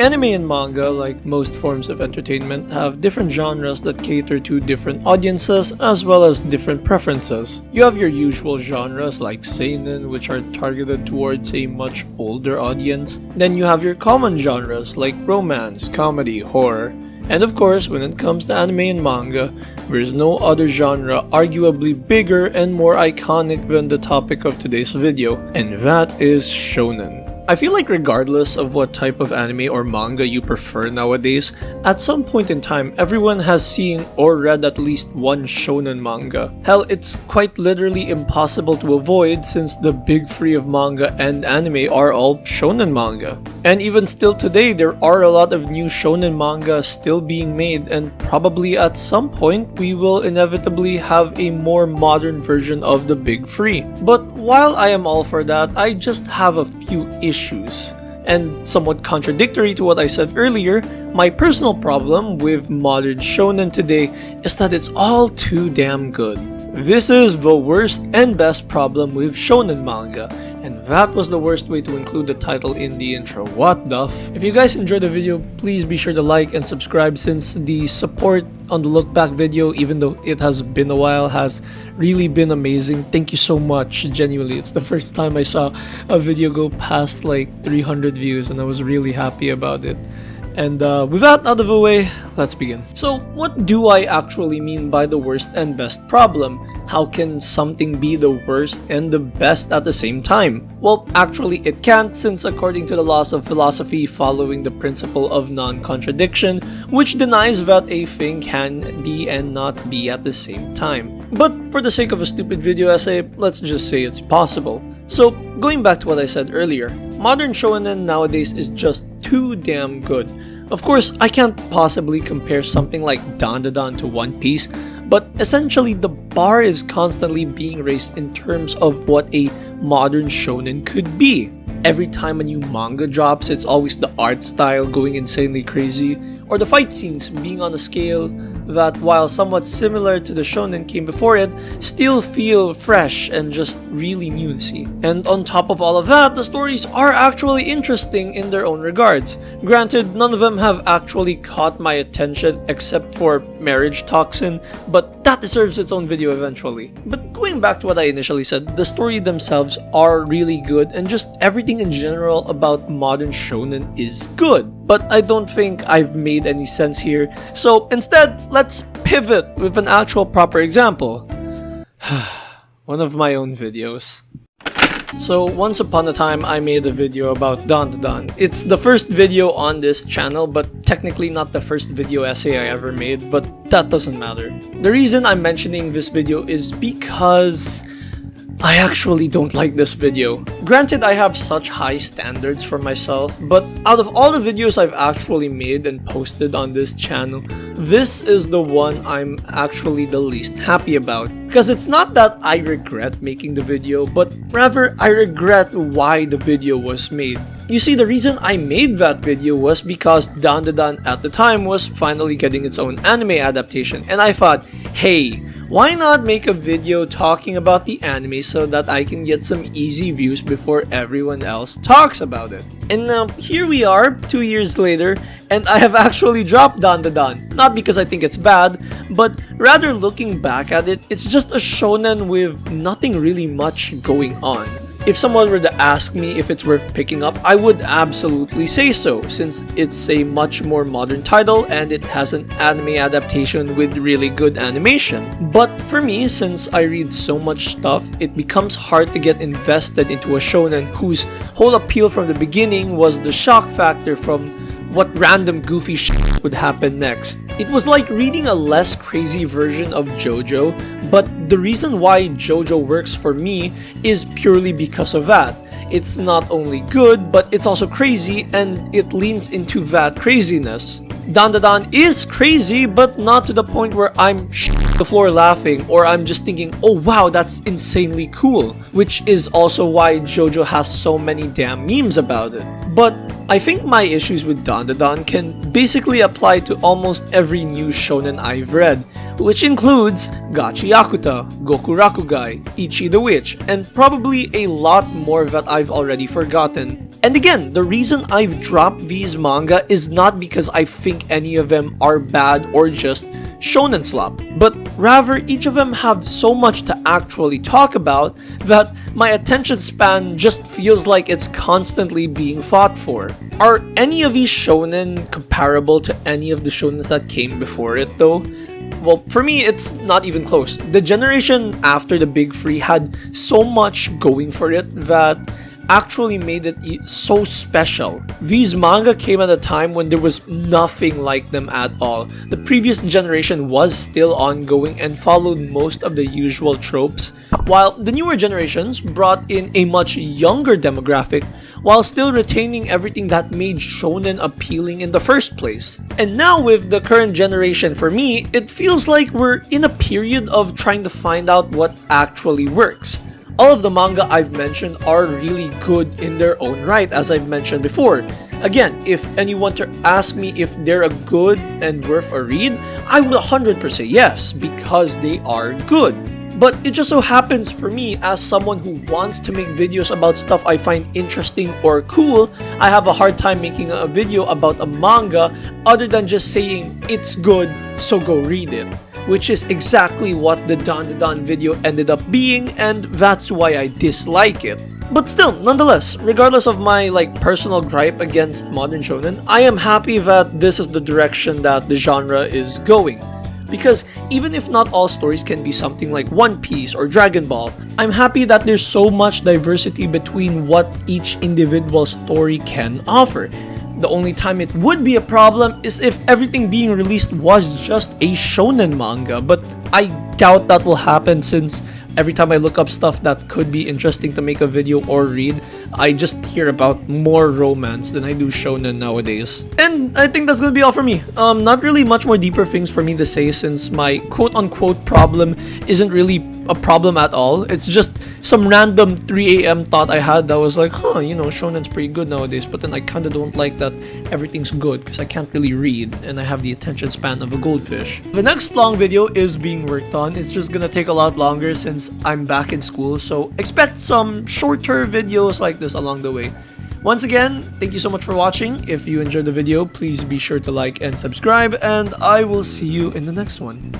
Anime and manga, like most forms of entertainment, have different genres that cater to different audiences as well as different preferences. You have your usual genres like seinen, which are targeted towards a much older audience. Then you have your common genres like romance, comedy, horror. And of course, when it comes to anime and manga, there is no other genre arguably bigger and more iconic than the topic of today's video, and that is Shounen. I feel like regardless of what type of anime or manga you prefer nowadays, at some point in time, everyone has seen or read at least one shonen manga. Hell, it's quite literally impossible to avoid since the big three of manga and anime are all shonen manga. And even still today, there are a lot of new shonen manga still being made, and probably at some point, we will inevitably have a more modern version of the big three. But while I am all for that, I just have a few issues. And somewhat contradictory to what I said earlier, my personal problem with modern shonen today is that it's all too damn good. This is the worst and best problem with shonen manga, and that was the worst way to include the title in the intro. What the f? If you guys enjoyed the video, please be sure to like and subscribe since the support on the look back video, even though it has been a while, has really been amazing. Thank you so much, genuinely. It's the first time I saw a video go past like 300 views and I was really happy about it. And with that out of the way, let's begin. So what do I actually mean by the worst and best problem? How can something be the worst and the best at the same time? Well, actually it can't, since according to the laws of philosophy following the principle of non-contradiction, which denies that a thing can be and not be at the same time. But for the sake of a stupid video essay, let's just say it's possible. So, going back to what I said earlier, modern shonen nowadays is just too damn good. Of course, I can't possibly compare something like Dandadan to One Piece, but essentially the bar is constantly being raised in terms of what a modern shonen could be. Every time a new manga drops, it's always the art style going insanely crazy, or the fight scenes being on a scale that, while somewhat similar to the shonen came before it, still feel fresh and just really new to see. And on top of all of that, the stories are actually interesting in their own regards. Granted, none of them have actually caught my attention except for Marriage Toxin, but that deserves its own video eventually. But going back to what I initially said, the story themselves are really good and just everything in general about modern shonen is good. But I don't think I've made any sense here, so instead, let's pivot with an actual proper example. One of my own videos. So once upon a time, I made a video about Dandadan. It's the first video on this channel, but technically not the first video essay I ever made, but that doesn't matter. The reason I'm mentioning this video is because I actually don't like this video. Granted, I have such high standards for myself, but out of all the videos I've actually made and posted on this channel, this is the one I'm actually the least happy about. Because it's not that I regret making the video, but rather I regret why the video was made. You see, the reason I made that video was because Dandadan at the time was finally getting its own anime adaptation, and I thought, hey, why not make a video talking about the anime so that I can get some easy views before everyone else talks about it? And now, here we are, 2 years later, and I have actually dropped Dandadan. Not because I think it's bad, but rather looking back at it, it's just a shonen with nothing really much going on. If someone were to ask me if it's worth picking up, I would absolutely say so, since it's a much more modern title and it has an anime adaptation with really good animation. But for me, since I read so much stuff, it becomes hard to get invested into a shonen whose whole appeal from the beginning was the shock factor from what random goofy shit would happen next. It was like reading a less crazy version of JoJo, but the reason why JoJo works for me is purely because of that. It's not only good, but it's also crazy, and it leans into that craziness. Dandadan is crazy, but not to the point where I'm the floor laughing or I'm just thinking, oh wow, that's insanely cool, which is also why JoJo has so many damn memes about it. But I think my issues with Dandadan can basically apply to almost every new shonen I've read, which includes Gachi Yakuta, Goku Rakugai, Ichi the Witch, and probably a lot more that I've already forgotten. And again, the reason I've dropped these manga is not because I think any of them are bad or just shonen slop, but rather each of them have so much to actually talk about that my attention span just feels like it's constantly being fought for. Are any of these shonen comparable to any of the shonens that came before it though? Well, for me, it's not even close. The generation after the big three had so much going for it that actually made it so special. These manga came at a time when there was nothing like them at all. The previous generation was still ongoing and followed most of the usual tropes, while the newer generations brought in a much younger demographic while still retaining everything that made shonen appealing in the first place. And now with the current generation, for me, it feels like we're in a period of trying to find out what actually works. All of the manga I've mentioned are really good in their own right, as I've mentioned before. Again, if anyone to ask me if they're a good and worth a read, I would 100% say yes, because they are good. But it just so happens for me, as someone who wants to make videos about stuff I find interesting or cool, I have a hard time making a video about a manga other than just saying it's good, so go read it. Which is exactly what the Don video ended up being, and that's why I dislike it. But still, nonetheless, regardless of my personal gripe against modern shonen, I am happy that this is the direction that the genre is going. Because even if not all stories can be something like One Piece or Dragon Ball, I'm happy that there's so much diversity between what each individual story can offer. The only time it would be a problem is if everything being released was just a shonen manga, but I doubt that will happen since every time I look up stuff that could be interesting to make a video or read, I just hear about more romance than I do shonen nowadays. And I think that's gonna be all for me. Not really much more deeper things for me to say since my quote-unquote problem isn't really a problem at all. It's just some random 3 a.m. thought I had that was like, shonen's pretty good nowadays, but then I kinda don't like that everything's good because I can't really read and I have the attention span of a goldfish. The next long video is being worked on. It's just gonna take a lot longer since I'm back in school, so expect some shorter videos like this along the way. Once again, thank you so much for watching. If you enjoyed the video, please be sure to like and subscribe, and I will see you in the next one.